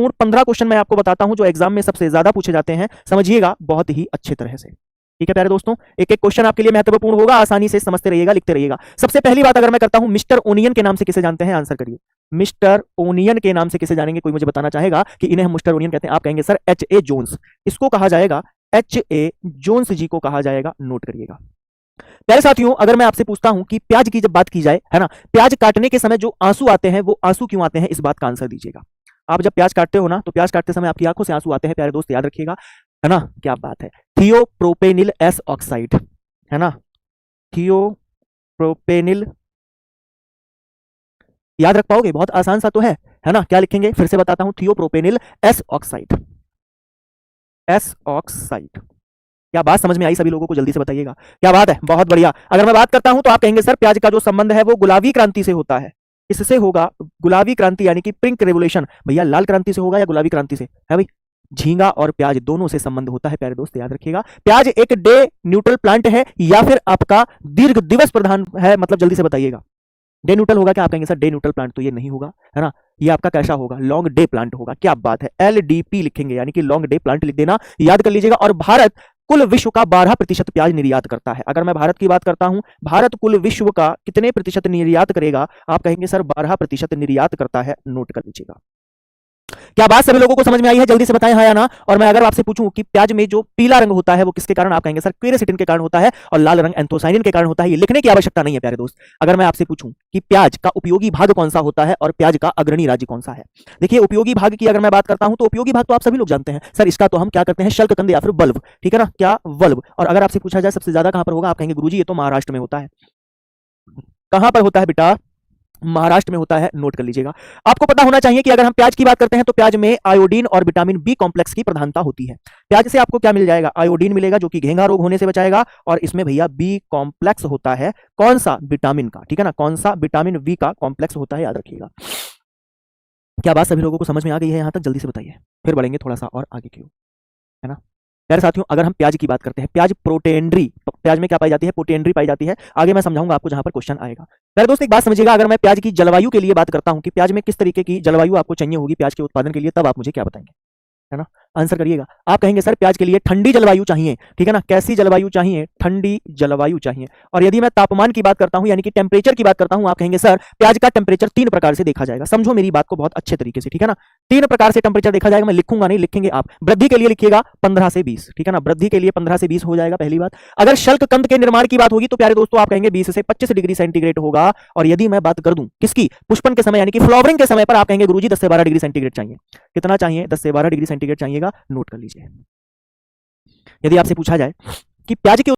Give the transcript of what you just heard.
महत्वपूर्ण 15 क्वेश्चन मैं आपको बताता हूं जो एग्जाम में सबसे ज्यादा पूछे जाते हैं, समझिएगा बहुत ही अच्छे तरह से। ठीक है प्यारे दोस्तों, एक एक क्वेश्चन आपके लिए महत्वपूर्ण होगा, आसानी से समझते रहिएगा, लिखते रहिएगा। सबसे पहली बात अगर मैं करता हूं, मिस्टर ओनियन के नाम से किसे जानते हैं? आंसर करिए। मिस्टर ओनियन के नाम से किसे जानेंगे? कोई मुझे बताना चाहेगा कि इन्हें हम मिस्टर ओनियन कहते हैं? आप कहेंगे सर H.A. जोन्स। इसको कहा जाएगा H.A. जोन्स जी को कहा जाएगा, नोट करिएगा। प्यारे साथियों, अगर मैं आपसे पूछता हूं कि प्याज की जब बात की जाए, है ना, प्याज काटने के समय जो आंसू आते हैं वो आंसू क्यों आते हैं, इस बात का आंसर दीजिएगा। आप जब प्याज काटते हो ना, तो प्याज काटते समय आपकी आंखों से आंसू आते हैं, प्यारे दोस्त याद रखिएगा, है ना। क्या बात है, थियोप्रोपेनिल एस ऑक्साइड, है ना, थियोप्रोपेनिल, याद रख पाओगे? बहुत आसान सा तो है ना। क्या लिखेंगे? फिर से बताता हूं, थियोप्रोपेनिल एस ऑक्साइड, एस ऑक्साइड। क्या बात समझ में आई सभी लोगों को? जल्दी से बताइएगा। क्या बात है, बहुत बढ़िया। अगर मैं बात करता हूं तो आप कहेंगे सर प्याज का जो संबंध है वो गुलाबी क्रांति से होता है। इससे होगा गुलाबी क्रांति, यानी कि पिंक रेवोल्यूशन। भैया लाल क्रांति से होगा या गुलाबी क्रांति से? है भाई, झींगा और प्याज दोनों से संबंध होता है प्यारे दोस्त, याद रखिएगा। प्याज एक डे न्यूट्रल प्लांट है या फिर आपका दीर्घ दिवस प्रधान है? मतलब जल्दी से बताइएगा। डे न्यूट्रल होगा क्या? आप कहेंगे सर डे न्यूट्रल प्लांट तो ये नहीं होगा, है ना। ये आपका कैसा होगा? लॉन्ग डे प्लांट होगा। क्या बात है, LDP लिखेंगे, यानी कि लॉन्ग डे प्लांट लिख देना, याद कर लीजिएगा। और भारत कुल विश्व का 12% प्याज निर्यात करता है। अगर मैं भारत की बात करता हूं, भारत कुल विश्व का कितने प्रतिशत निर्यात करेगा? आप कहेंगे सर 12% निर्यात करता है, नोट कर लीजिएगा। क्या बात सभी लोगों को समझ में आई है? जल्दी से बताएं हाँ या ना। और मैं अगर आपसे पूछूं कि प्याज में जो पीला रंग होता है वो किसके कारण? आप कहेंगे सर क्वेरेसिटिन के कारण होता है, और लाल रंग एंथोसाइनिन के कारण होता है। ये लिखने की आवश्यकता नहीं है प्यारे दोस्त। अगर मैं आपसे पूछूं कि प्याज का उपयोगी भाग कौन सा होता है और प्याज का अग्रणी राज्य कौन सा है? देखिए, उपयोगी भाग की अगर मैं बात करता हूं तो उपयोगी भाग तो आप सभी लोग जानते हैं सर, इसका तो हम क्या करते हैं, शल्ककंद या फिर बल्ब, ठीक है ना, क्या वल्ब। और अगर आपसे पूछा जाए सबसे ज्यादा कहां पर होगा, आप कहेंगे गुरुजी ये तो महाराष्ट्र में होता है। कहां पर होता है बेटा? महाराष्ट्र में होता है, नोट कर लीजिएगा। आपको पता होना चाहिए कि अगर हम प्याज की बात करते हैं तो प्याज में आयोडीन और विटामिन बी कॉम्प्लेक्स की प्रधानता होती है। प्याज से आपको क्या मिल जाएगा? आयोडीन मिलेगा जो कि घेंघा रोग होने से बचाएगा, और इसमें भैया बी कॉम्प्लेक्स होता है, कौन सा? विटामिन का, ठीक है ना, कौन सा? विटामिन बी का कॉम्प्लेक्स होता है, याद रखिएगा। क्या बात सभी लोगों को समझ में आ गई है यहां तक? जल्दी से बताइए, फिर बढ़ेंगे थोड़ा सा और आगे की ओर, है ना। प्यारे साथियों, अगर हम प्याज की बात करते हैं, प्याज प्रोटेंड्री, प्याज में क्या पाई जाती है? प्रोटेंड्री पाई जाती है। आगे मैं समझाऊंगा आपको जहां पर क्वेश्चन आएगा। प्यारे दोस्त एक बात समझिएगा, अगर मैं प्याज की जलवायु के लिए बात करता हूं कि प्याज में किस तरीके की जलवायु आपको चाहिए होगी प्याज के उत्पादन के लिए, तब आप मुझे क्या बताएंगे, है ना। आंसर करिएगा। आप कहेंगे सर प्याज के लिए ठंडी जलवायु चाहिए, ठीक है ना। कैसी जलवायु चाहिए? ठंडी जलवायु चाहिए। और यदि मैं तापमान की बात करता हूं, यानी कि टेम्परेचर की बात करता हूं, आप कहेंगे सर प्याज का टेम्परेचर 3 प्रकार से देखा जाएगा। समझो मेरी बात को बहुत अच्छे तरीके से, ठीक है ना। 3 प्रकार से टेम्परेचर देखा जाएगा, मैं लिखूंगा नहीं, लिखेंगे आप। वृद्धि के लिए लिखिएगा 15 से 20, ठीक है ना, वृद्धि के लिए 15 से 20 हो जाएगा, पहली बात। अगर शल्ककंद के निर्माण की बात होगी तो प्यारे दोस्तों आप कहेंगे 20 से 25 डिग्री सेंटीग्रेड होगा। और यदि मैं बात कर दूं किसकी? पुष्पन के समय, यानी कि फ्लावरिंग के समय पर, आप कहेंगे गुरुजी 10 से 12 डिग्री सेंटीग्रेड चाहिए। कितना चाहिए? 10 से 12 डिग्री सेंटीग्रेड चाहिएगा, नोट कर लीजिए। यदि आपसे पूछा जाए कि प्याज के